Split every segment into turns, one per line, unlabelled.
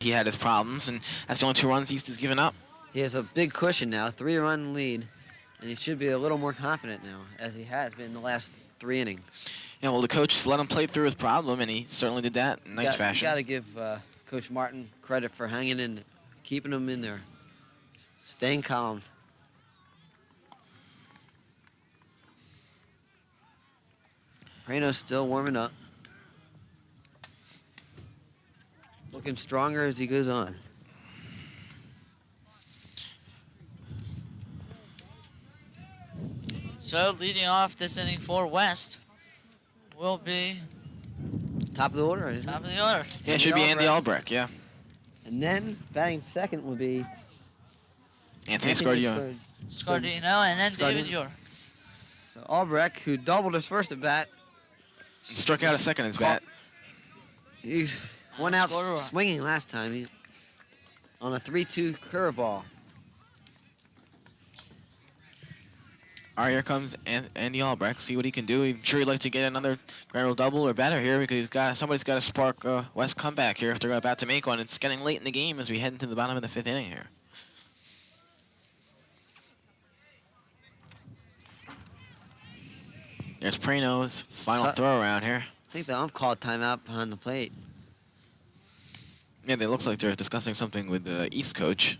he had his problems, and that's the only 2 runs East has given up.
He has a big cushion now, 3-run lead, and he should be a little more confident now, as he has been in the last 3 innings.
Yeah, well, the coach just let him play through his problem, and he certainly did that in nice fashion.
You got to give Coach Martin credit for hanging in, keeping him in there, staying calm. Prano's still warming up. Looking stronger as he goes on.
So leading off this inning for West will be
Top of the order, isn't
top
it?
of the order.
Yeah, it should be Andy Albrecht, yeah.
And then batting second would be
Anthony Scardino.
Scardino and then David Yor.
So Albrecht, who doubled his first at bat,
Struck out a second in his bat.
he went out
Scored a run.
swinging last time on a 3-2 curveball.
All right, here comes Andy Albrecht. See what he can do. I'm sure he'd like to get another grand roll double or better here because somebody's got to spark West comeback here if they're about to make one. It's getting late in the game as we head into the bottom of the 5th inning here. There's Prano's final throw around here.
I think the ump called timeout behind the plate.
Yeah, it looks like they're discussing something with the East coach.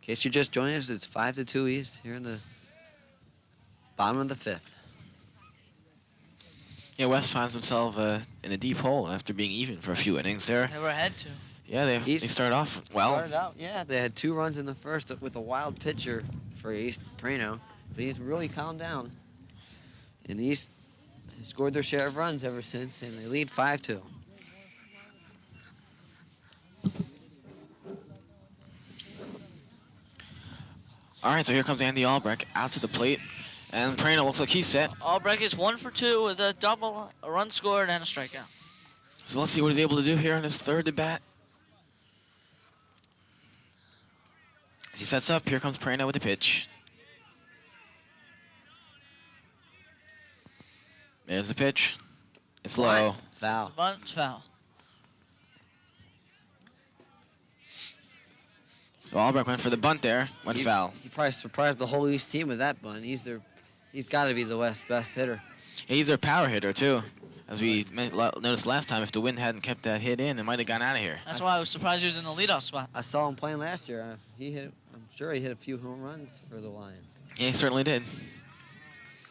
In case you're just joining us, it's 5-2 East here in the bottom of the 5th.
Yeah, West finds himself in a deep hole after being even for a few innings there.
Never had to.
Yeah, they started off well.
Started out, yeah. They had 2 runs in the first with a wild pitcher for East Prano. But he's really calmed down. And East has scored their share of runs ever since, and they lead 5-2.
All right, so here comes Andy Albrecht out to the plate. And Prano looks like he's set.
Albrecht is 1 for 2 with a double, a run scored, and a strikeout.
So let's see what he's able to do here in his 3rd at bat. As he sets up, here comes Prano with the pitch. There's the pitch. It's low.
Foul.
Bunt's foul.
So Albrecht went for the bunt there. Went foul.
He probably surprised the whole East team with that bunt. He's got to be the West's best hitter.
Yeah, he's their power hitter, too. As we noticed last time, if the wind hadn't kept that hit in, it might have gone out of here.
That's why I was surprised he was in the leadoff spot.
I saw him playing last year. I'm sure he hit a few home runs for the Lions.
Yeah, he certainly did.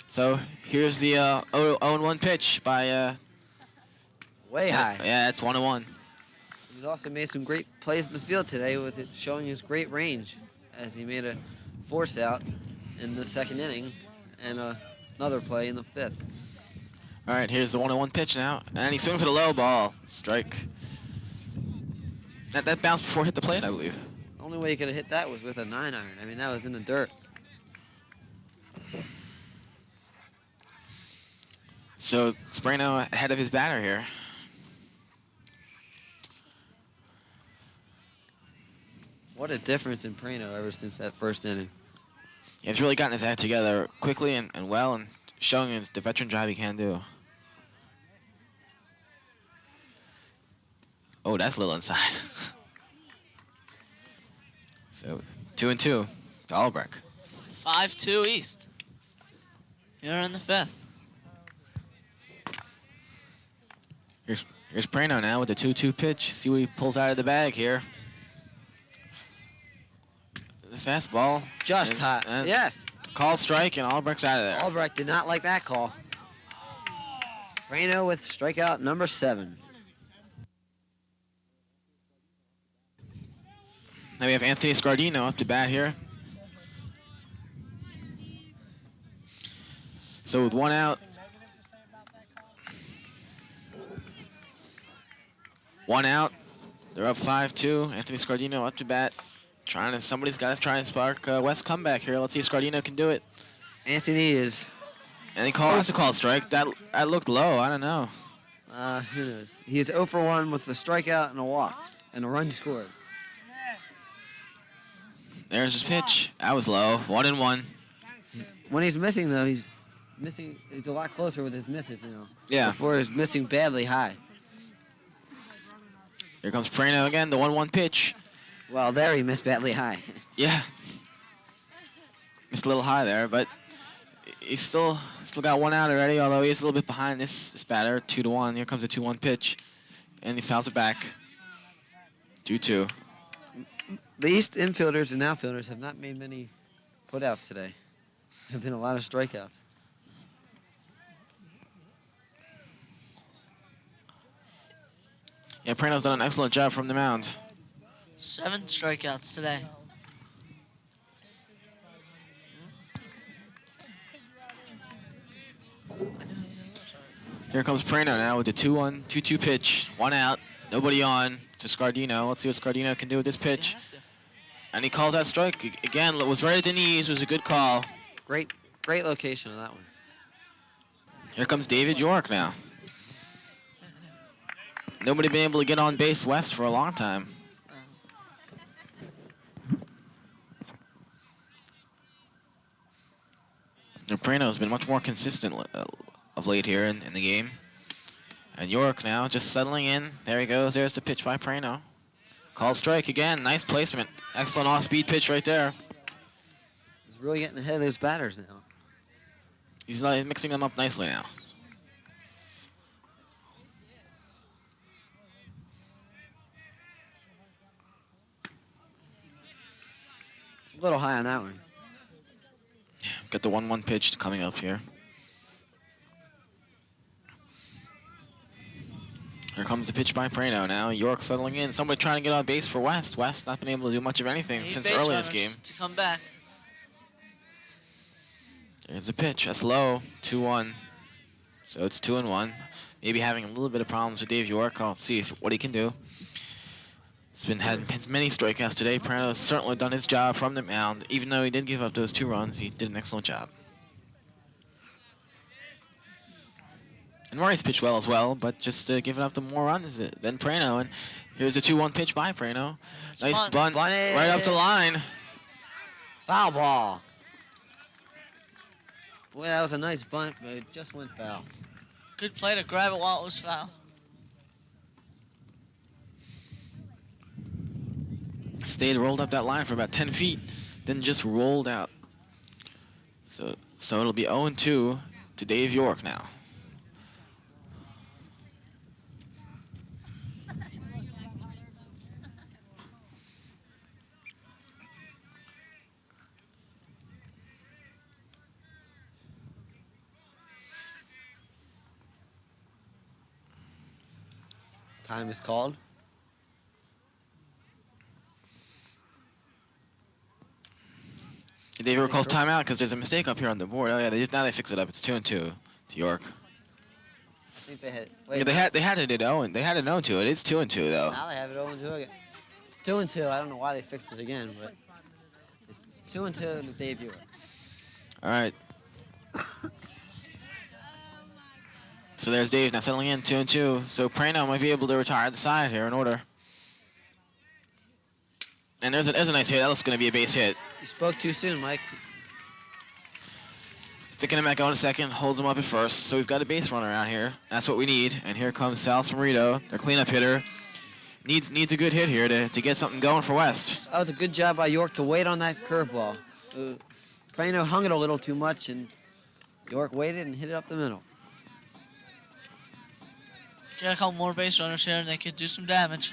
So here's the 0-1 pitch by...
Way high.
Yeah, it's 1-1.
He's also made some great plays in the field today with it showing his great range as he made a force out in the 2nd inning and another play in the 5th.
All right, here's the 1-1 pitch now. And he swings at a low ball. Strike. That bounced before it hit the plate, I believe.
The only way he could have hit that was with a 9-iron. I mean, that was in the dirt.
So Sprano ahead of his batter here.
What a difference in Prano ever since that 1st inning.
Yeah, he's really gotten his act together quickly and well and showing the veteran job he can do. Oh, that's a little inside. So 2-2 to Albrecht.
5-2 East. Here in the 5th.
Here's Prano now with the 2-2 pitch. See what he pulls out of the bag here. The fastball.
Just hot. Yes.
Call strike, and Albrecht's out of there.
Albrecht did not like that call. Prano with strikeout number 7.
Now we have Anthony Scardino up to bat here. So with 1 out. 1 out. They're up 5-2. Anthony Scardino up to bat. Somebody's got to try and spark West comeback here. Let's see if Scardino can do it.
Anthony is.
And that's a call strike. That looked low. I don't know.
Who knows? He's 0 for 1 with a strikeout and a walk and a run scored.
There's his pitch. That was low. 1-1.
When he's missing though, missing. He's a lot closer with his misses, you know.
Yeah.
Before he was missing badly high.
Here comes Prano again, the 1-1 pitch.
Well, there he missed badly high.
Yeah. Missed a little high there, but he's still got one out already, although he's a little bit behind this batter. 2-1. Here comes the 2-1 pitch. And he fouls it back. 2-2.
The East infielders and outfielders have not made many putouts today. There have been a lot of strikeouts.
Yeah, Prano's done an excellent job from the mound.
7 strikeouts today.
Here comes Prano now with the 2-1, 2-2 pitch. 1 out, nobody on to Scardino. Let's see what Scardino can do with this pitch. And he calls that strike. Again, it was right at the knees. It was a good call.
Great location on that one.
Here comes David York now. Nobody been able to get on base west for a long time. And Prano has been much more consistent of late here in the game. And York now just settling in. There he goes. There's the pitch by Prano. Called strike again. Nice placement. Excellent off-speed pitch right there.
He's really getting ahead of those batters now.
He's mixing them up nicely now.
A little high on that one.
Got the 1-1 pitch coming up here. Here comes the pitch by Prano now. York settling in. Somebody trying to get on base for West. West not been able to do much of anything
Need
since
base
early in this
runners
game.
to come back.
There's a pitch. That's low. 2-1. So it's 2-1. Maybe having a little bit of problems with Dave York. I'll see what he can do. It's been had many strikeouts today. Prano has certainly done his job from the mound. Even though he did give up those 2 runs, he did an excellent job. And Murray's pitched well as well, but just giving up the more runs than Prano. And here's a 2-1 pitch by Prano. Nice bunt right up the line.
Foul ball. Boy, that was a nice bunt, but it just went foul.
Good play to grab it while it was foul.
Stayed rolled up that line for about 10 feet, then just rolled out. So it'll be 0-2 to Dave York now.
Time is called.
Dave York calls timeout because there's a mistake up here on the board. Oh yeah, now they fix it up. It's 2-2 to York.
I think they had.
Yeah, they had it at 0. They had it 0 to it. It's 2-2 though.
Now they have it 0-2 again. It's 2-2. I don't know why they fixed it again, but it's 2-2 to Dave York.
All right. So there's Dave now settling in 2-2. So Prano might be able to retire the side here in order. And there's a nice hit. That looks going to be a base hit.
You spoke too soon, Mike.
Sticking him back on a second, holds him up at first. So we've got a base runner out here. That's what we need. And here comes Sal Samarito, their cleanup hitter. Needs a good hit here to get something going for West.
That was a good job by York to wait on that curveball. Prano hung it a little too much, and York waited and hit it up the middle.
Got a couple more base runners here, and they could do some damage.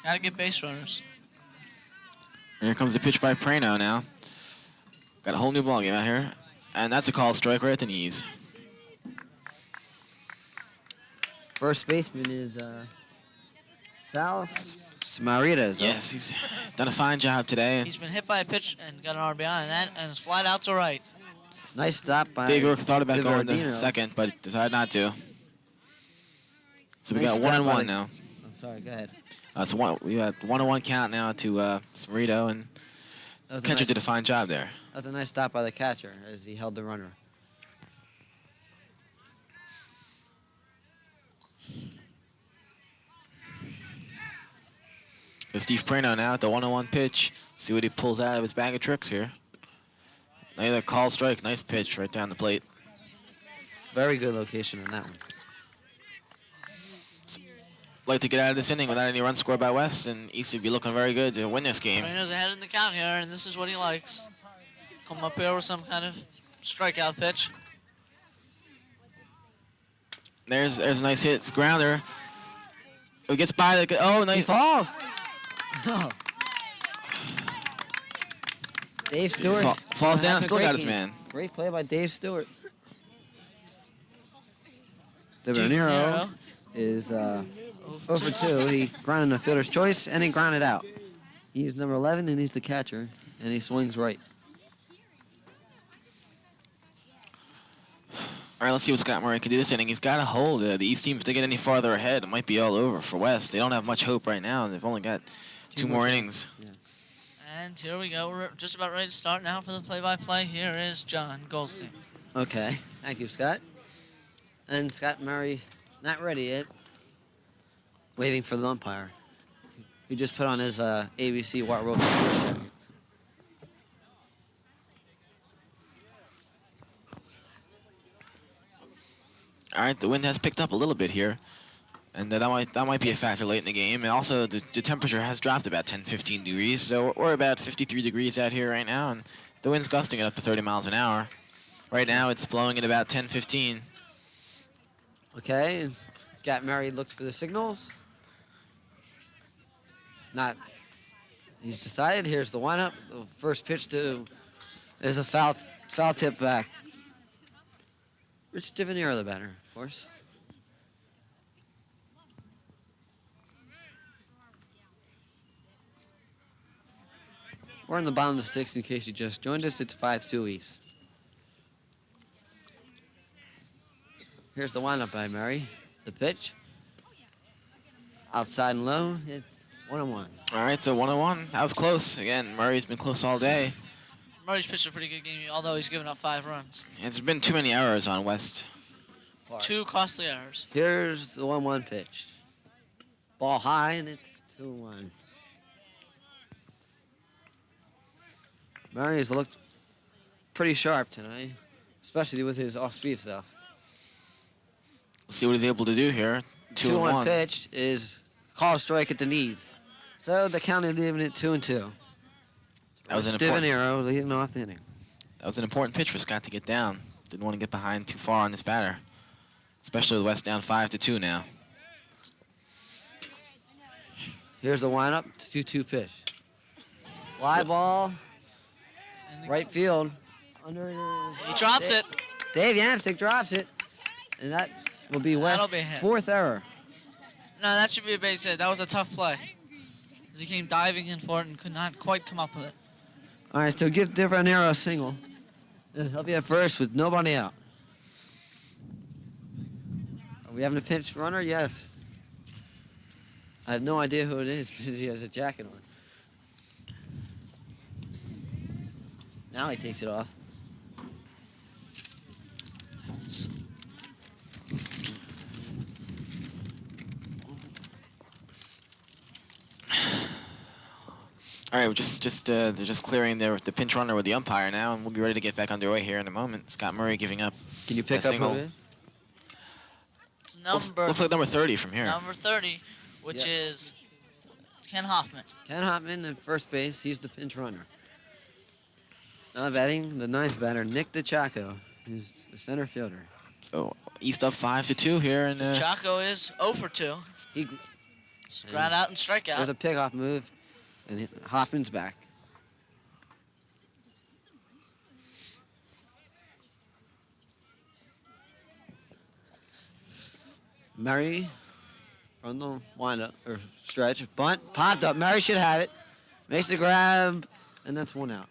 Gotta get base runners.
And here comes the pitch by Prano now. Got a whole new ballgame out here. And that's a called strike right at the knees.
First baseman is Sal Samaritas.
Yes, he's done a fine job today.
He's been hit by a pitch and got an RBI on that, and his flat out's all right.
Nice stop by
Dave York thought about going to
Vivardino.
second, but decided not to. So we
Nice
got
stop
1-1
by-
now.
I'm sorry, go ahead.
We got 1-1 count now to Samarito, and
That was, a
catcher
nice,
did a fine job there.
that was a nice stop by the catcher as he held the runner.
So Steve Prano now at the 1-1 pitch. See what he pulls out of his bag of tricks here. Another call strike. Nice pitch right down the plate.
Very good location on that one.
Like to get out of this inning without any runs scored by West, and East would be looking very good to win this game.
Moreno's ahead in the count here, and this is what he likes. Come up here with some kind of strikeout pitch.
There's a nice hit. It's grounder. It gets by. Oh, nice.
He falls. Dave Stewart
Falls down.
having a
Still
great
got his
game.
man.
Great play by Dave Stewart. De
Niro.
Niro is over 2. He grounded a fielder's choice, and he grounded out. He's number 11, and he's the catcher, and he swings right.
All right, let's see what Scott Murray can do this inning. He's got to hold the East team. If they get any farther ahead, it might be all over for West. They don't have much hope right now. They've only got two more innings.
Yeah.
And here we go. We're just about ready to start now for the play-by-play. Here is John Goldstein.
Okay. Thank you, Scott. And Scott Murray, not ready yet. Waiting for the umpire. He just put on his ABC Watt Road.
All right, the wind has picked up a little bit here, and that might be a factor late in the game. And also, the temperature has dropped about 10, 15 degrees, so we're about 53 degrees out here right now, and the wind's gusting it up to 30 miles an hour. Right now, it's blowing at about 10, 15.
Okay, and Scott Murray looks for the signals. Not. He's decided. Here's the windup. The first pitch is a foul tip back. Rich Divanero, the batter, of course. We're in the bottom of the 6th in case you just joined us. It's 5-2 East. Here's the windup by Murray. The pitch. Outside and low. It's 1-1.
All right, so 1-1. That was close. Again, Murray's been close all day.
Murray's pitched a pretty good game, although he's given up 5 runs.
There's been too many errors on West.
2 costly errors.
Here's the 1-1 pitch. Ball high, and it's 2-1. Murray has looked pretty sharp tonight, especially with his off-speed stuff.
Let's see what he's able to do here.
2-1
2-1.
pitch is called strike at the knees. So the count is leaving it 2-2.
That was an important.
Divanero leading off the inning.
That was an important pitch for Scott to get down. Didn't want to get behind too far on this batter, especially with West down 5-2 now.
Here's the windup. It's 2-2 pitch. Fly ball, right field.
He drops it.
Dave Yancek drops it, and that will be West's
be a hit.
4th error.
No, that should be a base hit. That was a tough play. As he came diving in for it and could not quite come up with it.
All right, so give Divanero a single. And he'll be at first with nobody out. Are we having a pinch runner? Yes. I have no idea who it is because he has a jacket on. Now he takes it off.
All right, they're just clearing the pinch runner with the umpire now, and we'll be ready to get back underway here in a moment. Scott Murray giving up.
Can you pick
a
up
single.
who it is?
It's number
Looks like number 30 from here.
number 30, which
Yep.
is Ken Hoffman.
Ken Hopman at first base. He's the pinch runner. Now batting, the 9th batter, Nick DeChaco, who's the center fielder.
So East up 5-2 here, and
Chaco is 0 for 2.
He
Ground out and strikeout.
There's a pickoff move, and Hoffman's back. Murray from the windup or stretch, bunt popped up. Murray should have it. Makes the grab, and that's 1 out.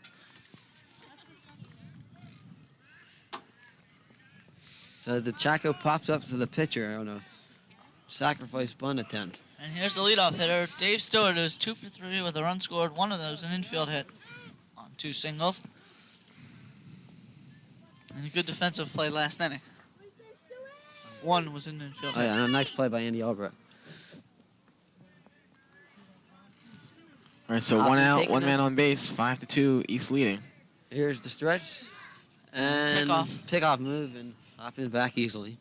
So the Chaco pops up to the pitcher on a sacrifice bunt attempt.
And here's the leadoff hitter, Dave Stewart, who's 2 for 3 with a run scored. One of those an infield hit on 2 singles. And a good defensive play last inning. One was an infield
Oh
hit.
yeah, and a nice play by Andy Albrecht.
all right, so
Hoffman
1 out,
taking
1 man
it.
on base, 5-2, East leading.
Here's the stretch. And
Pickoff.
pickoff move and Hoffman's back easily.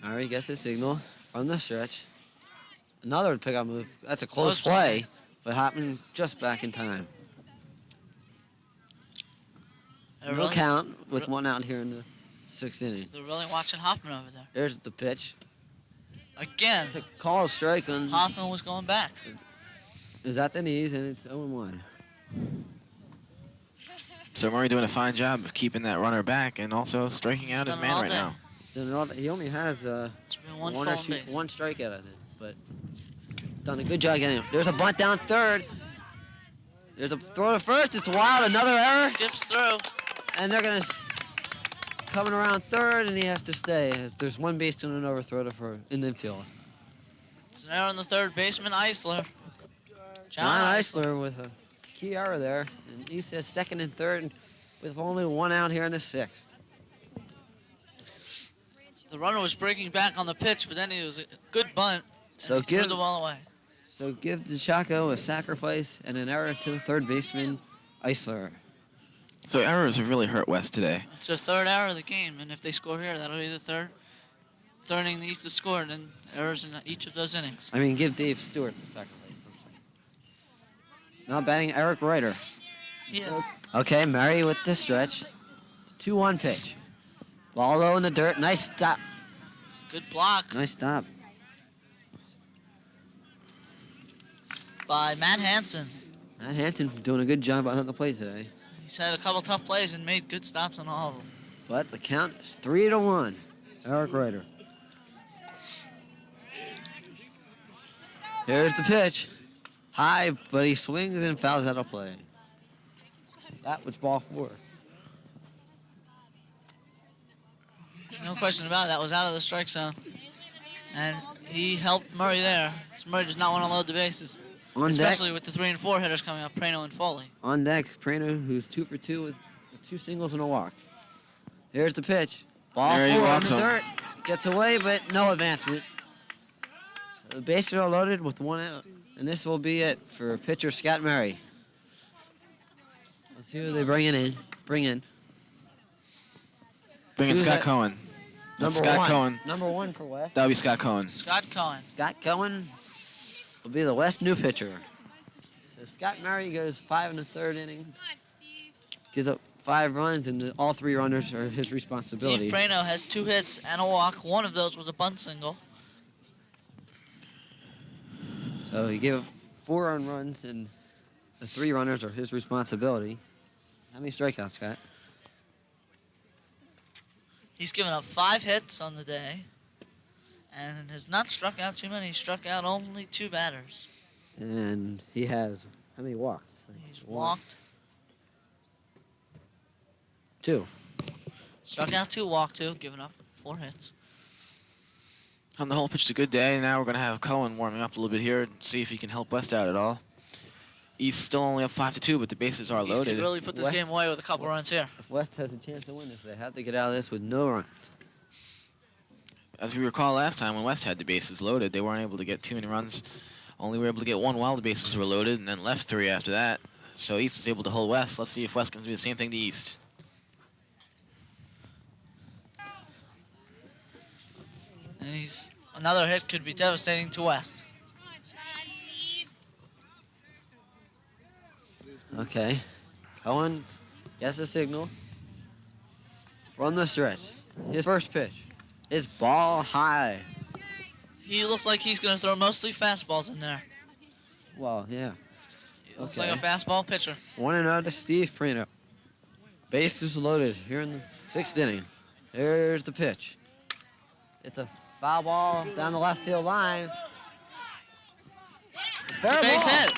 Murray gets the signal from the stretch. Another pickoff move. That's a close play, but Hoffman's just back in time. No count with one out here in the sixth inning.
They're really watching Hoffman over there.
There's the pitch.
Again,
It's a call strike on.
Hoffman was going back.
Is at the knees, and it's 0-1.
So Murray doing a fine job of keeping that runner back and also striking out his
done it
man
all
right
day.
now.
He only has
It's been one
or
stolen
two,
base.
one strikeout, I think, but done a good job getting him. There's a bunt down third. There's a throw to first. It's wild. Another error,
Skips through.
and they're gonna coming around third, and he has to stay. As there's one base to an overthrow to in the infield.
It's an error on the third baseman, Eisler.
John Eisler with a key error there, and he says second and third with only one out here in the sixth.
The runner was breaking back on the pitch, but then he was a good bunt.
So
and he threw
give
the ball away.
DeChaco a sacrifice and an error to the third baseman, Eisler.
So errors have really hurt West today.
It's their third error of the game, and if they score here, that'll be the third inning the East has scored, and errors in each of those innings.
I mean, give Dave Stewart the sacrifice. Now batting Eric Reuter.
Yeah.
Okay, Murray with the stretch. 2-1 pitch. Ball low in the dirt. Nice stop.
Good block
Nice stop.
by Matt Hansen.
Matt Hansen doing a good job behind the plate today.
He's had a couple tough plays and made good stops on all of them.
But the count is 3-1. Eric Reuter. Here's the pitch. High, but he swings and fouls out of play. That was ball 4.
No question about it. That was out of the strike zone. And he helped Murray there. So Murray does not want to load the bases.
On
Especially
deck,
with the 3 and 4 hitters coming up, Prano and Foley.
on deck, Prano, who's 2 for 2 with 2 singles and a walk. Here's the pitch. Ball
There he
4 on
walks
the
him.
dirt. Gets away, but no advancement. So the bases are loaded with 1 out. And this will be it for pitcher Scott Murray. Let's see who they bring in.
Bringing
Who's
Scott
that?
Cohen. That's
Number
Scott
1.
Cohen.
Number 1 for West.
That'll be Scott Cohen.
Scott Cohen.
Scott Cohen will be the West new pitcher. So Scott Murray goes 5 in the third inning. Gives up 5 runs, and all 3 runners are his responsibility.
Steve Prano has 2 hits and a walk. One of those was a bunt single.
So he gave up 4 earned runs, and the 3 runners are his responsibility. How many strikeouts, Scott?
He's given up 5 hits on the day and has not struck out too many. He struck out only 2 batters.
And he has how many walks?
He's walked,
2.
struck out 2, walked 2, given up 4 hits.
On the whole, pitched a good day. Now we're going to have Cohen warming up a little bit here and see if he can help West out at all. He's still only up 5-2, but the bases are
He
loaded.
could really put this
West-
game away with a couple runs here.
If West has a chance to win this, they have to get out of this with no runs.
As we recall last time, when West had the bases loaded, they weren't able to get too many runs. Only were able to get 1 while the bases were loaded, and then left 3 after that. So East was able to hold West. Let's see if West can do the same thing to East.
And another hit could be devastating to West.
Okay. Cohen gets a signal from the stretch. His first pitch is ball high.
He looks like he's going to throw mostly fastballs in there.
Well, yeah.
He looks
Okay.
like a fastball pitcher.
1-0 to Steve Prano. Bases loaded here in the 6th inning. Here's the pitch. It's a foul ball down the left field line. Fair
Base
ball.
hit.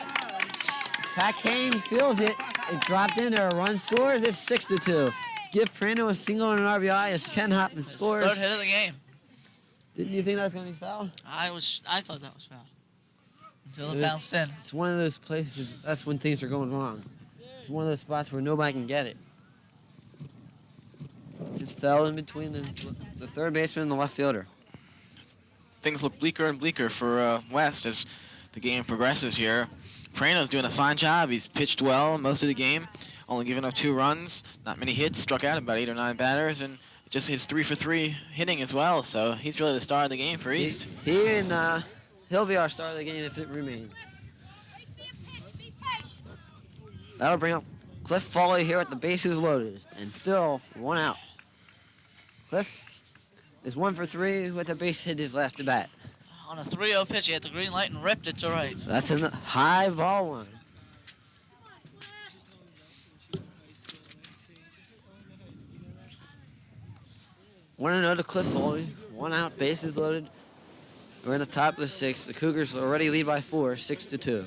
Pat Kane fields it. It dropped in there. A run scores. It's 6-2. Give Prano a single and an RBI as Ken Hopman
His
scores.
third hit of the game.
Didn't you think that was going to be foul?
I thought that was foul until
It
it bounced in.
It's one of those places, that's when things are going wrong. It's one of those spots where nobody can get it. It fell in between the third baseman and the left fielder.
Things look bleaker and bleaker for West as the game progresses here. Prano's doing a fine job. He's pitched well most of the game, only giving up 2 runs, not many hits, struck out about 8 or 9 batters, and just his 3 for 3 hitting as well. So he's really the star of the game for East.
He'll be our star of the game if it remains. That'll bring up Cliff Foley here with the bases loaded, and still 1 out. Cliff is 1 for 3 with a base hit his last at bat.
On a 3-0 pitch, he had the green light and ripped it to right.
That's a high ball one. One and 0 to Cliff Foley. 1 out, bases loaded. We're in the top of the 6th. The Cougars already lead by 4, 6-2.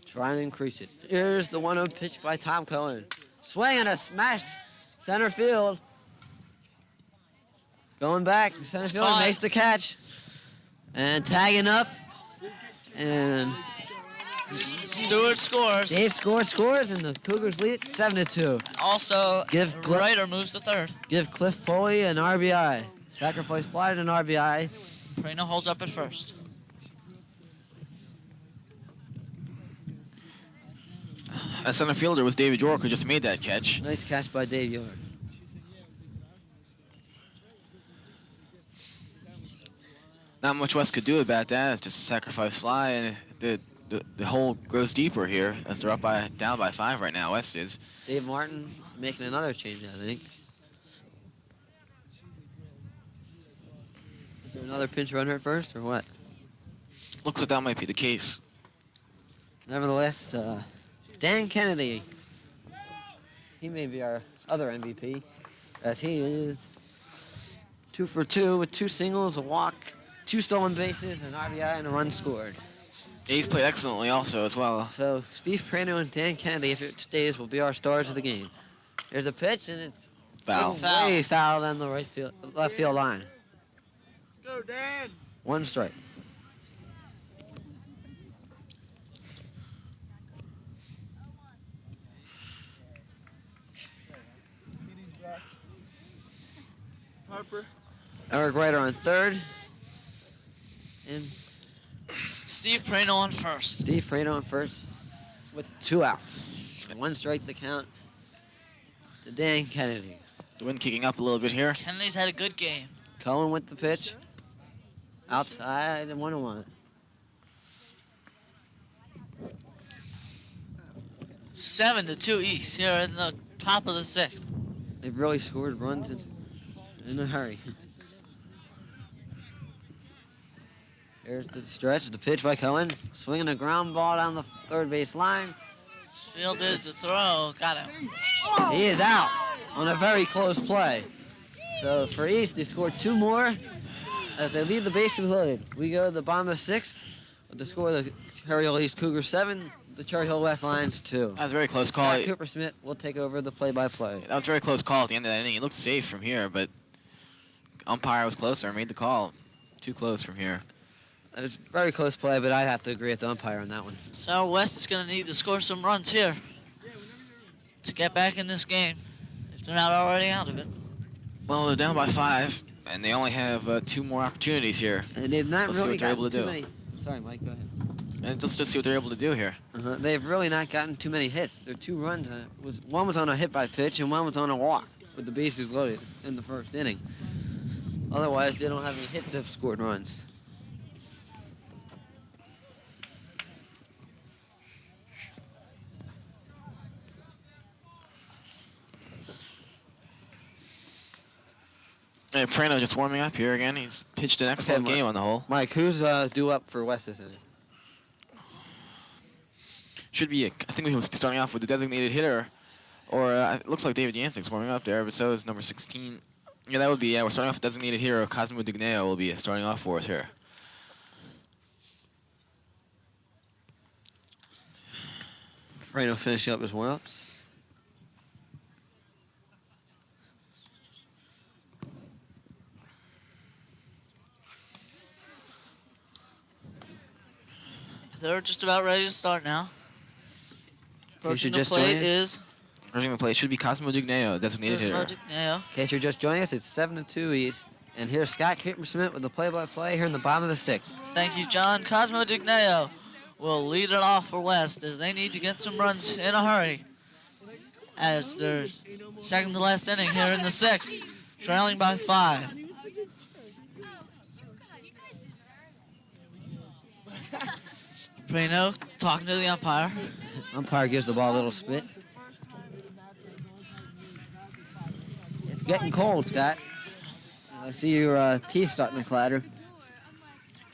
Trying to increase it. Here's the 1-0 pitch by Tom Cohen. Swing and a smash center field. Going back, the center fielder makes the catch. And tagging up. And
Stewart scores.
Dave scores, and the Cougars lead it 7-2.
Also,
Give
Ryder moves to third.
Give Cliff Foley an RBI. Sacrifice fly to an RBI.
Prano holds up at first.
A center fielder was David York, who just made that catch.
Nice catch by Dave York.
Not much West could do about that. It's just a sacrifice fly, and the hole grows deeper here as they're down by 5 right now. West is.
Dave Martin making another change, I think. Is there another pinch runner at first, or what?
Looks like that might be the case.
Nevertheless, Dan Kennedy, he may be our other MVP, as he is 2 for 2 with 2 singles, a walk, 2 stolen bases, an RBI, and a run scored.
Yeah, he's played excellently also as well.
So Steve Prano and Dan Kennedy, if it stays, will be our stars of the game. There's a pitch, and it's
Foul.
way foul down the left field line.
Go, Dan.
1 strike.
Harper.
Eric Ryder on third. And
Steve Prano on first.
Steve Prano on first with 2 outs. 1 strike to count to Dan Kennedy.
The wind kicking up a little bit here.
Kennedy's had a good game.
Cohen with the pitch. Outside and 1-1.
7-2 East here in the top of the 6th.
They've really scored runs in a hurry. Here's the stretch, the pitch by Cohen. Swinging a ground ball down the third base line.
Field is the throw. Got him.
He is out on a very close play. So for East, they scored 2 more as they lead the bases loaded. We go to the bottom of the 6th with the score of the Cherry Hill East Cougars 7, the Cherry Hill West Lions 2.
That was a very close call.
Scott Cooper Smith will take over the play-by-play.
That was a very close call at the end of that inning. It looked safe from here, but umpire was closer, made the call. Too close from here.
It was a very close play, but I'd have to agree with the umpire on that one.
So West is going to need to score some runs here to get back in this game if they're not already out of it.
Well, they're down by 5, and they only have 2 more opportunities here.
And they've not
Let's see
really
what they're able
gotten
to
too
do.
many. Sorry, Mike, go ahead.
And let's just see what they're able to do here.
They've really not gotten too many hits. Their 2 runs, one was on a hit by pitch and one was on a walk with the bases loaded in the first inning. Otherwise, they don't have any hits that have scored runs.
Hey, Prano just warming up here again. He's pitched an excellent game on the whole.
Mike, who's due up for West this inning?
Should be, I think we will be starting off with the designated hitter. Or it looks like David Yancek's warming up there, but so is number 16. Yeah, that would be, we're starting off with designated hitter. Cosmo Digneo will be starting off for us here.
Reno finishing up his warm-ups.
They're just about ready to start now. Approaching the
just
plate
joined us?
is
Rushing the plate should be Cosmo Digneo, designated hitter.
Digneo.
In case you're just joining us, it's 7-2 East. And here's Scott Cooper Smith with the play-by-play here in the bottom of the 6th.
Thank you, John. Cosmo Digneo will lead it off for West as they need to get some runs in a hurry. As their second to last inning here in the sixth, trailing by 5. Prano talking to the umpire.
Umpire gives the ball a little spit. It's getting cold, Scott. I see your teeth starting to clatter.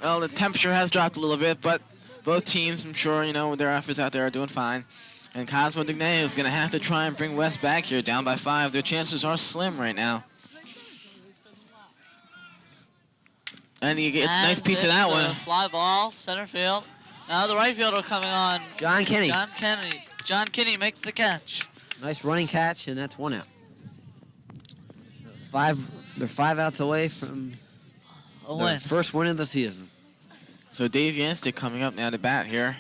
Well, the temperature has dropped a little bit, but both teams, I'm sure, with their efforts out there are doing fine. And Cosmo Digne is going to have to try and bring West back here, down by 5. Their chances are slim right now. And he gets a nice piece of that one.
Fly ball, center field. Now the right fielder coming on.
John Kinney.
John Kinney makes the catch.
Nice running catch, and that's 1 out. They're 5 outs away from
A
their
win.
first win of the season.
So Dave Yancey coming up now to bat here.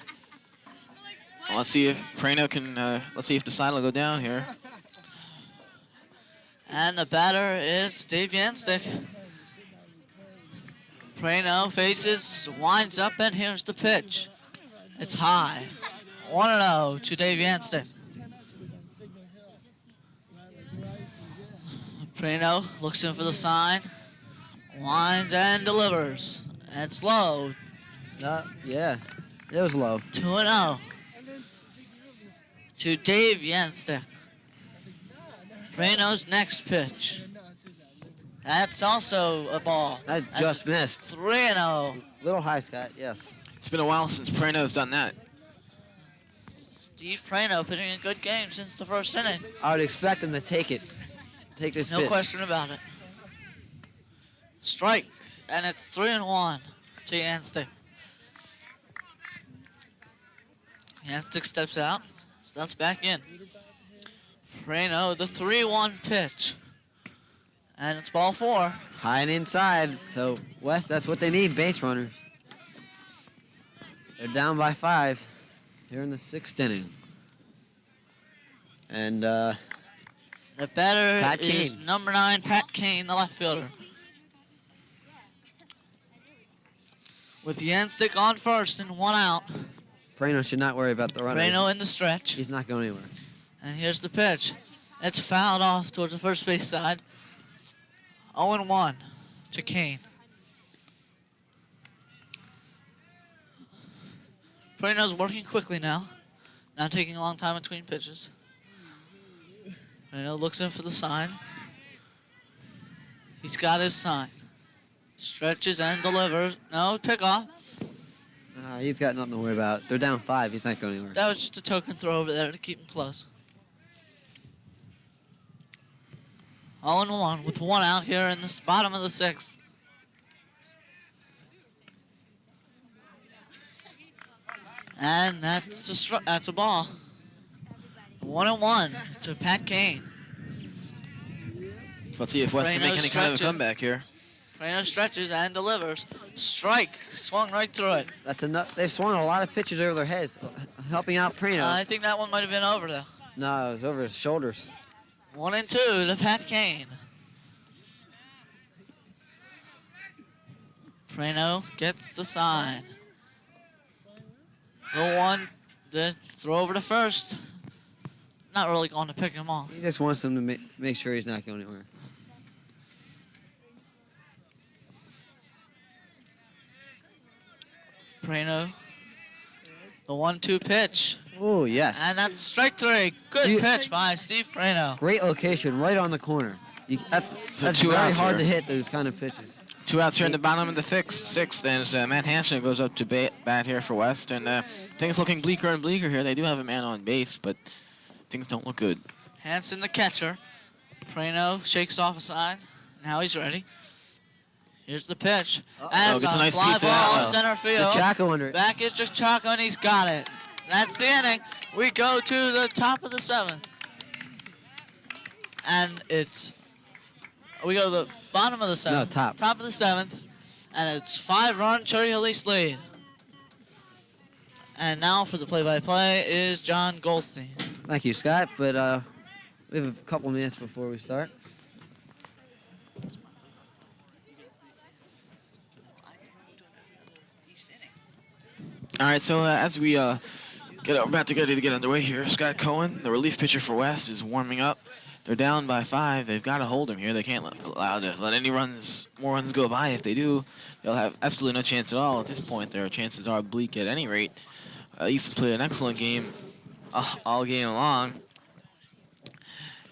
Let's see if Prano can, let's see if the side will go down here.
And the batter is Dave Yanstic. Prano faces, winds up, and here's the pitch. It's high. 1-0 to Dave Yanstic. Prano looks in for the sign, winds and delivers. And it's low.
Yeah, it was low.
2-0 to Dave Yanstic. Prano's next pitch. That's also a ball.
That's just missed.
3-0.
Little high, Scott, yes.
It's been a while since Prano's done that.
Steve Prano pitching a good game since the first inning.
I would expect him to take this
No
pitch.
question about it. Strike, and it's 3-1 to Yanstic. Yanstic steps out, steps back in. Prano, the 3-1 pitch. And it's ball 4.
High and inside, so West, that's what they need, base runners. They're down by 5 here in the 6th inning. And
The batter
Pat
is
Kane.
number 9, Pat Kane, the left fielder. With Yanstic on first and 1 out.
Prano should not worry about the runners.
Prano in the stretch.
He's not going anywhere.
And here's the pitch. It's fouled off towards the first base side. 0-1 to Kane. Prano's working quickly now. Not taking a long time between pitches. Prano looks in for the sign. He's got his sign. Stretches and delivers. No, pick off.
He's got nothing to worry about. They're down 5. He's not going anywhere.
That was just a token throw over there to keep him close. 0-1 with 1 out here in the bottom of the 6th. And that's a ball. 1-1 to Pat Kane.
Let's see if West can make
Prano
any kind of a
stretching.
comeback here.
Prano stretches and delivers. Strike. Swung right through it.
That's enough. They've swung a lot of pitches over their heads, helping out Prano.
I think that one might have been over, though.
No, it was over his shoulders.
1-2 to Pat Kane. Prano gets the sign. The throw over to first. Not really going to pick him off.
He just wants him to make sure he's not going anywhere.
Prano, the 1-2 pitch.
Oh, yes.
And that's strike 3. Good
You-
pitch by Steve Prano.
Great location, right on the corner. That's
2
very
outs
hard
here.
to hit those kind of pitches.
2 outs here in the bottom of the 6th. And Matt Hansen goes up to bat here for West. And things looking bleaker and bleaker here. They do have a man on base, but things don't look good.
Hansen, the catcher. Prano shakes off a sign. Now he's ready. Here's the pitch. And it's
gets a
on
nice
fly
piece of that
ball,
one.
center field.
Chaco under it.
Back is Chaco, and he's got it. That's the inning. We go to the top of the 7th. And we go to the bottom of the 7th.
No, top.
Top of the 7th. And it's 5-run Cherry Hill East lead. And now for the play-by-play is John Goldstein.
Thank you, Scott. But we have a couple minutes before we start.
All right, so as we about to get underway here, Scott Cohen, the relief pitcher for West, is warming up. They're down by 5. They've got to hold him here. They can't allow to let any more runs go by. If they do, they'll have absolutely no chance at all. At this point, their chances are bleak at any rate. East has played an excellent game all game long.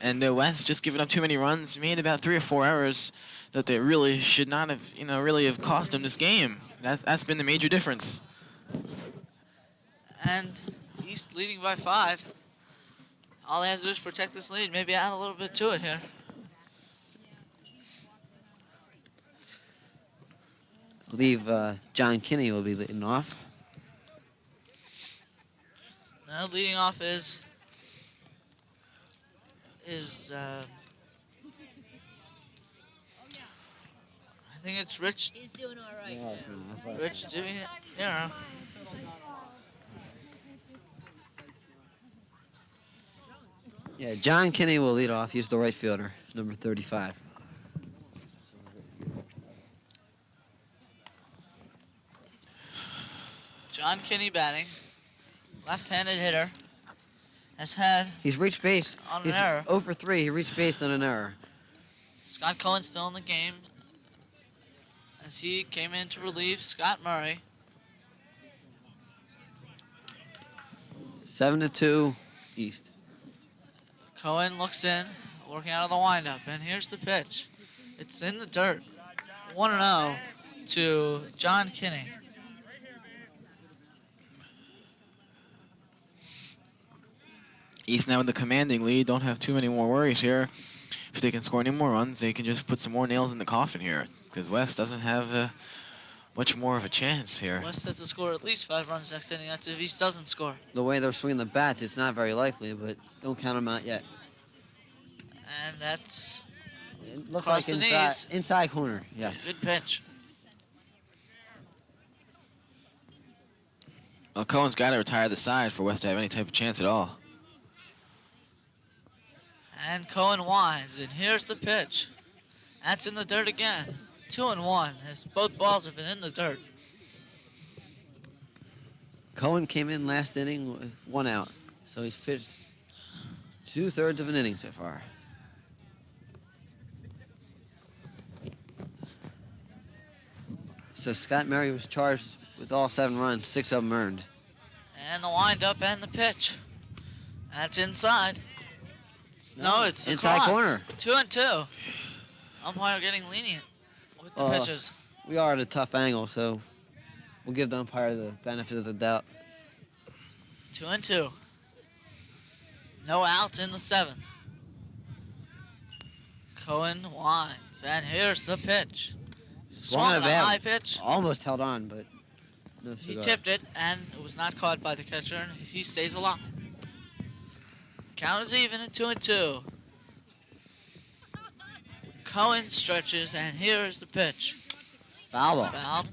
And West just giving up too many runs, made about 3 or 4 errors that they really should not have, really have cost them this game. That's been the major difference.
And East leading by 5. All they have to do is protect this lead, maybe add a little bit to it here.
I believe John Kinney will be leading off.
Now leading off is I think it's Rich.
He's doing all right.
Rich doing it. Yeah.
Yeah, John Kinney will lead off. He's the right fielder, number 35.
John Kinney batting. Left-handed hitter.
He's reached base.
On an
He's
error.
0 for 3. He reached base on an error.
Scott Cohen still in the game as he came in to relieve Scott Murray.
7-2 East.
Cohen looks in, working out of the windup, and here's the pitch. It's in the dirt. 1-0 to John Kinney.
East now with the commanding lead. Don't have too many more worries here. If they can score any more runs, they can just put some more nails in the coffin here. Because West doesn't have much more of a chance here.
West has to score at least 5 runs next inning. That's if East doesn't score.
The way they're swinging the bats, it's not very likely, but don't count them out yet.
And that's
It looked
Across
like
the
inside,
knees.
inside corner, yes.
a good pitch.
Well, Cohen's got to retire the side for West to have any type of chance at all.
And Cohen winds, and here's the pitch. That's in the dirt again. 2-1, as both balls have been in the dirt.
Cohen came in last inning with 1 out, so he's pitched 2/3 of an inning so far. So Scott Murray was charged with all 7 runs, 6 of them earned.
And the windup and the pitch. That's inside. No, it's
inside
across.
corner.
2-2. Umpire getting lenient with the pitches.
We are at a tough angle, so we'll give the umpire the benefit of the doubt.
2-2. No outs in the 7th. Cohen winds, and here's the pitch. Swung
at
at a
bat.
high pitch.
Almost held on, but no
He
cigar.
tipped it, and it was not caught by the catcher, and he stays alive. Count is even at 2-2. Cohen stretches, and here is the pitch.
Foul ball.
Fouled.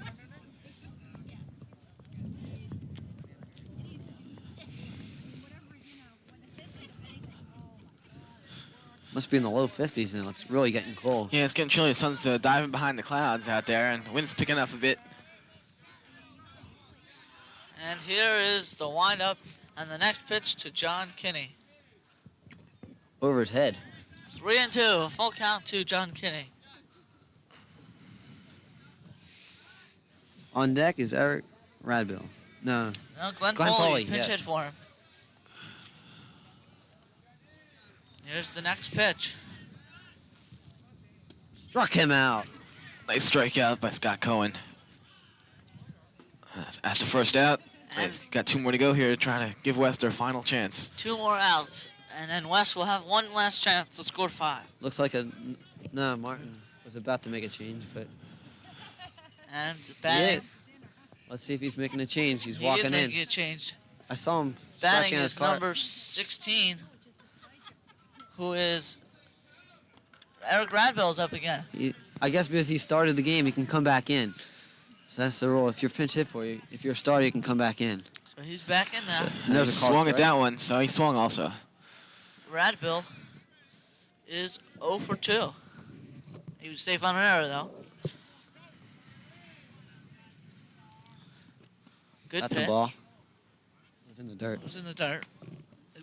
Must be in the low 50s now. It's really getting cold.
Yeah, it's getting chilly. The sun's diving behind the clouds out there, and the wind's picking up a bit.
And here is the windup and the next pitch to John Kinney.
Over his head.
3-2, a full count to John Kinney.
On deck is Eric Radbill. No.
No, Glenn
Glenn
Foley,
Foley,
pinch
yes.
hit for him. Here's the next pitch.
Struck him out.
Nice strikeout by Scott Cohen. That's the first out.
And
It's got 2 more to go here to try to give West their final chance.
2 more outs, and then West will have one last chance to score 5.
Looks like a... No, Martin was about to make a change, but...
And batting,
Let's see if he's making a change. He's
he
walking
is
in.
making a change.
I saw him
Batting
scratching at his
is
car.
number 16, who is Eric Radbill's up again.
I guess because he started the game, he can come back in. So that's the rule. If you're pinch hit for you, if you're a starter, you can come back in.
So he's back in now.
And there's
He
a call,
swung at
right?
that one, so he swung also.
Radbill is 0 for 2. He was safe on an error, though. Good
That's
pitch.
a ball. It was in the dirt.
It was in the dirt.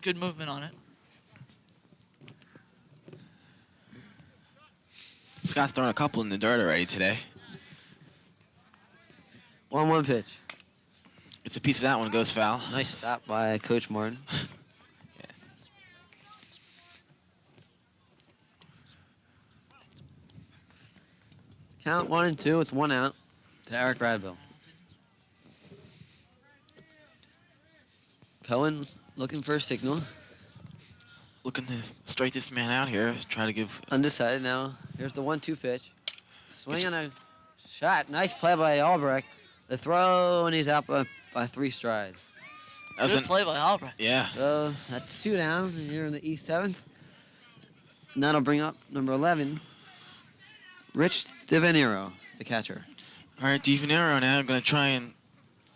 Good movement on it.
Scott's thrown a couple in the dirt already today.
1-1 pitch.
It's a piece of that one goes foul.
Nice stop by Coach Martin. Count 1-2 with 1 out to Eric Radville. Cohen looking for a signal.
Looking to strike this man out here. Try to give.
Undecided now. Here's the 1-2 pitch. Swing on a shot. Nice play by Albrecht. The throw, and he's out by 3 strides.
That was
Good play by Albrecht.
Yeah.
So that's 2 down here in the East 7th. And that'll bring up number 11, Rich DiVenero, the catcher.
All right, DiVenero now going to try and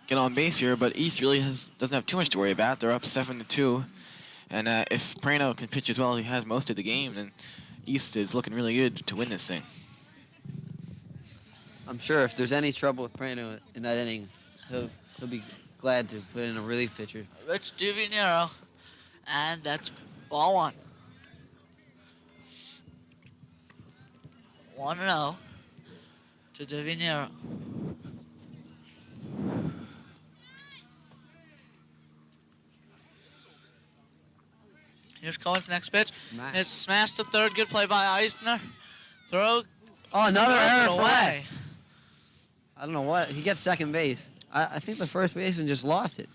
get on base here, but East really doesn't have too much to worry about. They're up 7-2. And if Prano can pitch as well as he has most of the game, then East is looking really good to win this thing.
I'm sure if there's any trouble with Prano in that inning, he'll be glad to put in a relief pitcher.
Rich DiVenero. And that's ball 1. 1-0 to DiVenero. Here's Cohen's next pitch.
Smash.
It's smashed to third. Good play by Eisner. Throw.
Oh, another error for
away.
West. I don't know what. He gets second base. I think the first baseman just lost it.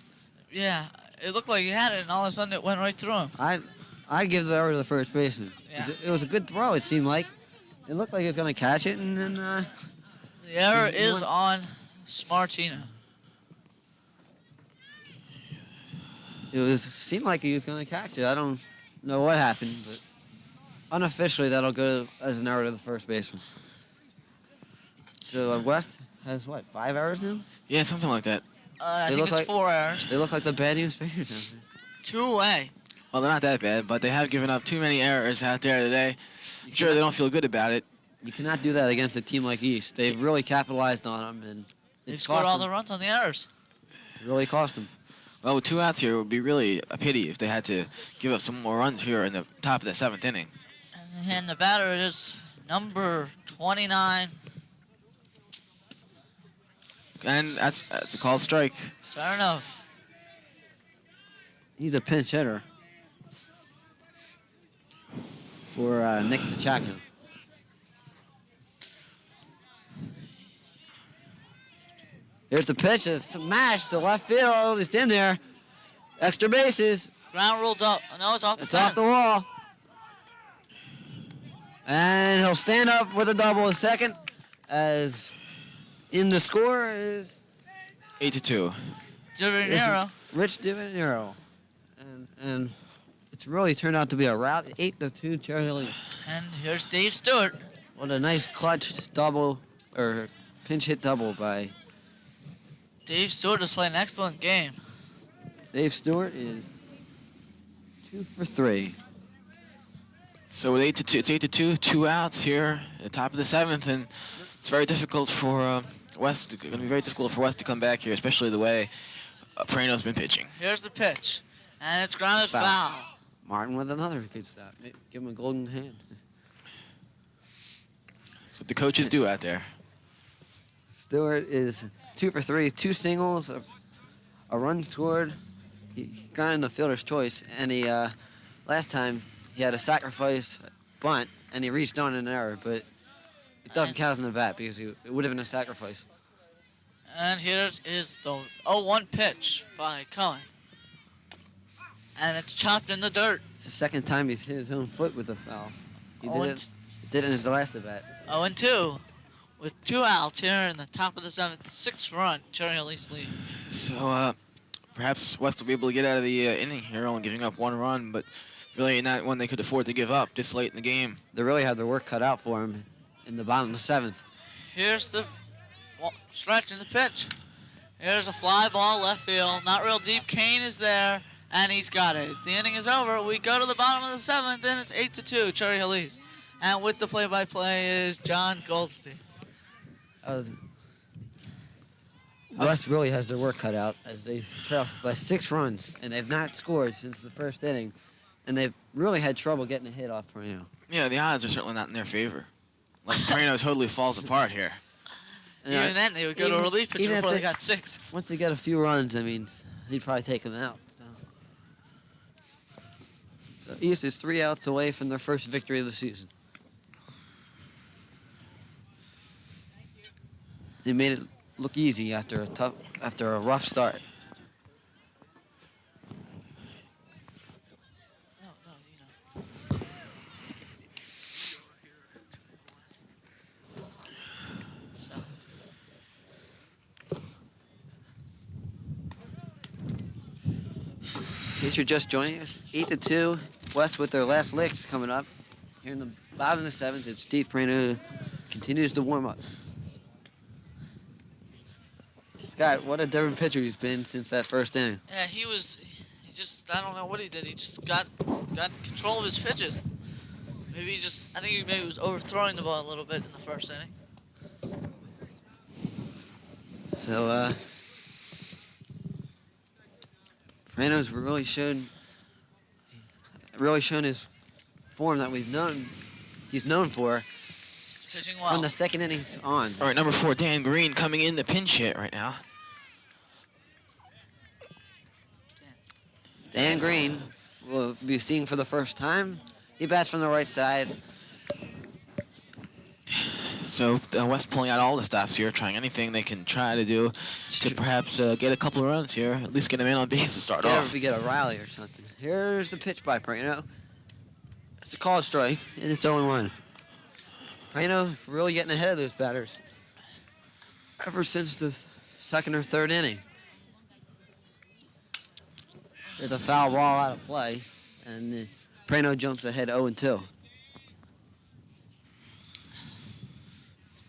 Yeah, it looked like he had it, and all of a sudden it went right through him.
I'd give the error to the first baseman.
Yeah.
It was a good throw, it seemed like. It looked like he was going to catch it, and then
The error is on Smartino.
seemed like he was going to catch it. I don't know what happened, but unofficially that'll go as an error to the first baseman. So West has, 5 errors now?
Yeah, something like that.
I
They
think
look
it's
like-
4 errors.
They look like the bad news bears out there.
2 away.
Well, they're not that bad, but they have given up too many errors out there today. I'm sure they don't feel good about it.
You cannot do that against a team like East. They've really capitalized on them, and
They
it's
scored
cost
all
them.
the runs on the errors.
It really cost them.
Well, with 2 outs here, it would be really a pity if they had to give up some more runs here in the top of the 7th inning.
And the batter is number 29.
And that's a called strike.
Fair enough.
He's a pinch hitter for Nick DeChacco. Here's the pitch. It's smashed to left field. It's in there. Extra bases.
Ground ruled up. No, it's off the
It's
fence.
off the wall. And he'll stand up with a double a second. As in the score is
8-2.
DiVenero.
Rich DiVenero. And it's really turned out to be a rout. 8-2 Cherry Hill.
And here's Dave Stewart.
What a nice clutch double or pinch hit double by
Dave Stewart is playing an excellent game.
Dave Stewart is 2 for 3.
So with 8-2, it's 8-2, 2 outs here at the top of the 7th, and it's very difficult for West. It's going to be very difficult for West to come back here, especially the way Prano's been pitching.
Here's the pitch. And it's grounded
Foul.
foul.
Martin with another good stop. Give him a golden hand.
That's what the coaches do out there.
Stewart is 2 for 3, 2 singles, a run scored. He got in the fielder's choice, and he last time he had a sacrifice bunt, and he reached on an error, but it doesn't count as an at bat because it would have been a sacrifice.
And here is the 0-1 pitch by Cohen. And it's chopped in the dirt.
It's the second time he's hit his own foot with a foul. He did it in his last at bat.
0-2 with 2 outs here in the top of the 7th. 6-run Cherry Hill East lead.
So perhaps West will be able to get out of the inning here, only giving up 1 run, but really not one they could afford to give up this late in the game.
They really had their work cut out for him in the bottom of the 7th.
Here's the stretch in the pitch. Here's a fly ball left field. Not real deep. Kane is there, and he's got it. The inning is over. We go to the bottom of the 7th, and it's 8-2 Cherry Hill East. And with the play-by-play is John Goldstein.
That was West really has their work cut out as they trail by 6 runs, and they've not scored since the first inning, and they've really had trouble getting a hit off Perino.
Yeah, the odds are certainly not in their favor. Like, Perino totally falls apart here.
And
Even then, they would go to a relief pitcher
even if
before they
they-
got 6.
Once they get a few runs, I mean, he'd probably take them out. So East is 3 outs away from their first victory of the season. They made it look easy after a rough start. In case you're just joining us, 8-2, West with their last licks coming up. Here in the bottom of the 7th, it's Steve Perino who continues to warm up. Scott, what a different pitcher he's been since that first inning.
Yeah, he just, I don't know what he did. He just got control of his pitches. Maybe I think he maybe was overthrowing the ball a little bit in the first inning.
So, Perino's really shown his form that he's known for
Pitching well.
from the second inning on.
All right, number 4, Dan Green coming in to pinch hit right now.
Dan Green will be seeing for the first time. He bats from the right side.
So West pulling out all the stops here, trying anything they can try to do to perhaps get a couple of runs here, at least get him in on base to start
If
off.
we get a rally or something. Here's the pitch by Perino. It's a called strike, and it's 0-1. Perino really getting ahead of those batters ever since the second or third inning. There's a foul ball out of play, and Perino jumps ahead 0-2.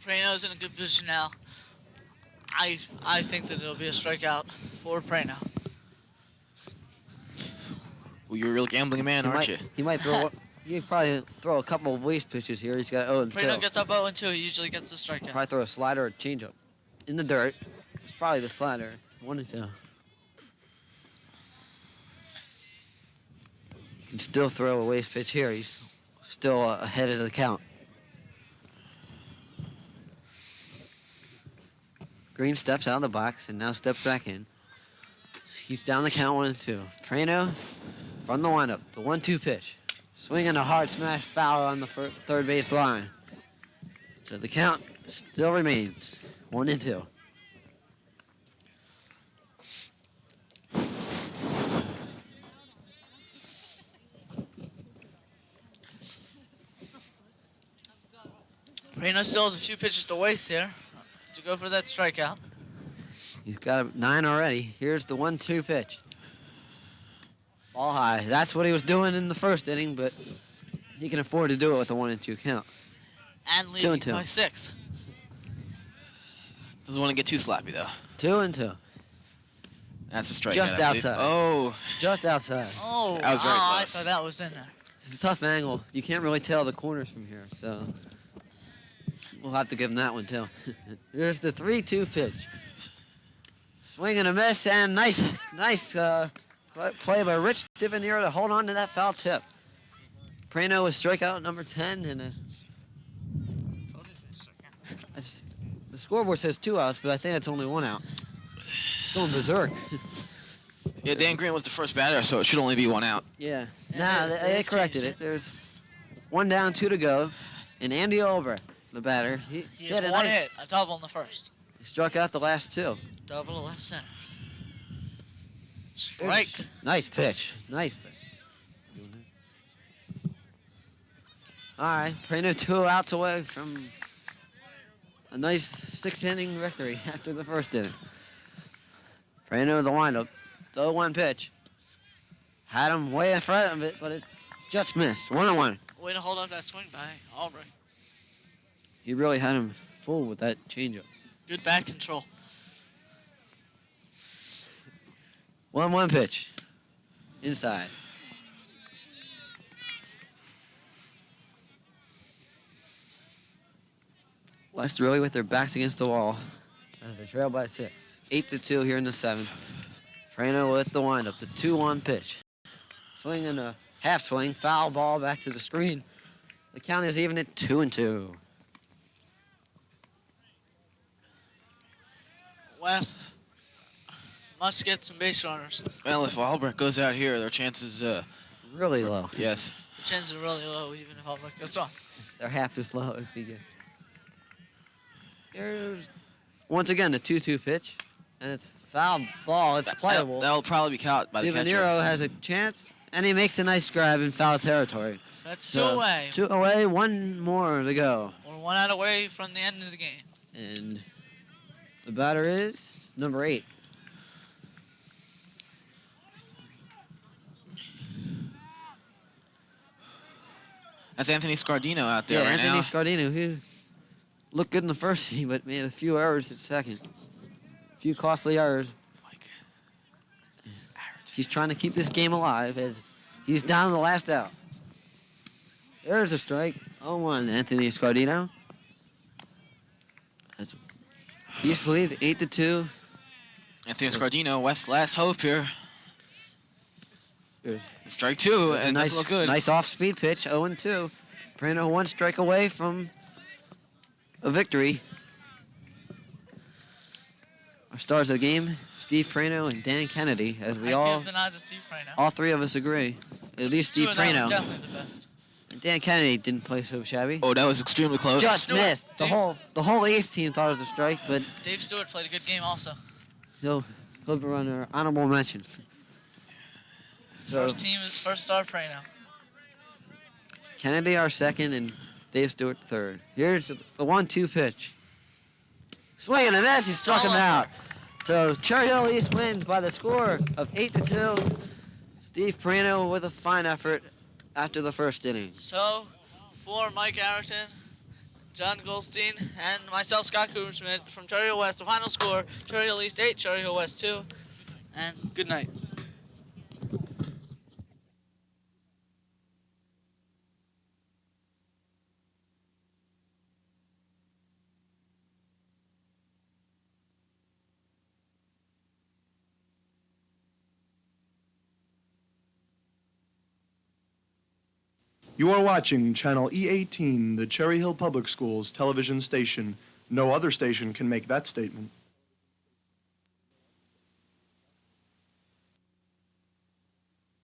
Prano's in a good position now. I think that it'll be a strikeout for Prano.
Well, you're a real gambling man, aren't you?
He might throw. He'd probably throw a couple of waste pitches here. He's got 0-2.
Prano gets up 0-2. He usually gets the strikeout.
Probably throw a slider or a changeup in the dirt. It's probably the slider. 1-2. You can still throw a waste pitch here. He's still ahead of the count. Green steps out of the box and now steps back in. He's down the count 1-2. Prano from the windup, the 1-2 pitch. Swinging a hard smash foul on the third base line. So the count still remains 1-2.
Prano still has a few pitches to waste here to go for that strikeout.
He's got 9 already. Here's the 1-2 pitch. Ball high. That's what he was doing in the first inning, but he can afford to do it with a 1-2 count.
And leading
2-2.
by 6.
Doesn't want to get too sloppy, though.
2-2.
That's a strikeout.
Just
I believe.
outside.
Oh,
Just outside.
Oh,
That was very
I
close.
thought that was in there.
It's a tough angle. You can't really tell the corners from here, so we'll have to give him that one too. Here's the 3-2 pitch. Swing and a miss, and nice play by Rich Divanero to hold on to that foul tip. Prano with strikeout number 10, and the scoreboard says 2 outs, but I think it's only 1 out. It's going berserk.
yeah, Dan Green was the first batter, so it should only be 1 out.
Yeah.
Yeah,
Nah, they
they've
corrected
changed
it. There's 1 down, 2 to go, and Andy Olber, the batter,
He
had
has
a
one
nice-
hit, a double in the first.
he struck out the last 2.
Double to left center. Strike.
Nice pitch. Nice pitch. All right, Prano 2 outs away from a nice 6-inning victory after the first inning. Prano the windup. 0-1 pitch. Had him way in front of it, but it's just missed. 1-1.
Way to hold up that swing by Aubrey.
He really had him full with that changeup.
Good bat control.
1-1 pitch. Inside. West really with their backs against the wall. as they trail by 6. 8-2 here in the 7th. Prano with the windup, the 2-1 pitch. Swing and a half swing, foul ball back to the screen. The count is even at 2-2.
West must get some base runners.
Well, if Albrecht goes out here, their chances,
Really low.
yes.
The chances are really low, even if Albrecht goes on.
They're half as low if he gets. Here's once again the 2-2 pitch, and it's foul ball. It's playable.
That'll probably be caught by the catcher.
Divanero has a chance, and he makes a nice grab in foul territory.
So that's 2 away.
2 away, 1 more to go.
We're 1 out away from the end of the game.
And the batter is number 8.
That's Anthony Scardino out there
Yeah,
right
Anthony
now.
Scardino, who looked good in the first inning, but made a few errors at second. A few costly errors. He's trying to keep this game alive as he's down to the last out. There's a strike. 0-1, Anthony Scardino. He used to lead 8-2.
Anthony Scardino, West's last hope here.
There's
Strike 2,
a
and
nice,
doesn't look good.
nice off-speed pitch, 0-2. Prano 1 strike away from a victory. Our stars of the game, Steve Prano and Dan Kennedy, as we
I give the nod to Steve Prano.
all 3 of us agree. At least Steve
2 of them are
Prano.
definitely the best.
Dan Kennedy didn't play so shabby.
Oh, that was extremely close.
Just
Stewart,
missed. The whole Ace team thought it was a strike, but
Dave Stewart played a good game also.
he'll be on our honorable mention. So
First star Prano.
Kennedy our second and Dave Stewart third. Here's the 1-2 pitch. Swing and a miss. He struck him
All over.
out. So Cherry Hill East wins by the score of 8-2. Steve Prano with a fine effort after the first inning.
So, for Mike Arrington, John Goldstein, and myself, Scott Cooperschmidt from Cherry Hill West, the final score, Cherry Hill East 8, Cherry Hill West 2, and good night.
You are watching Channel E18, the Cherry Hill Public Schools television station. No other station can make that statement.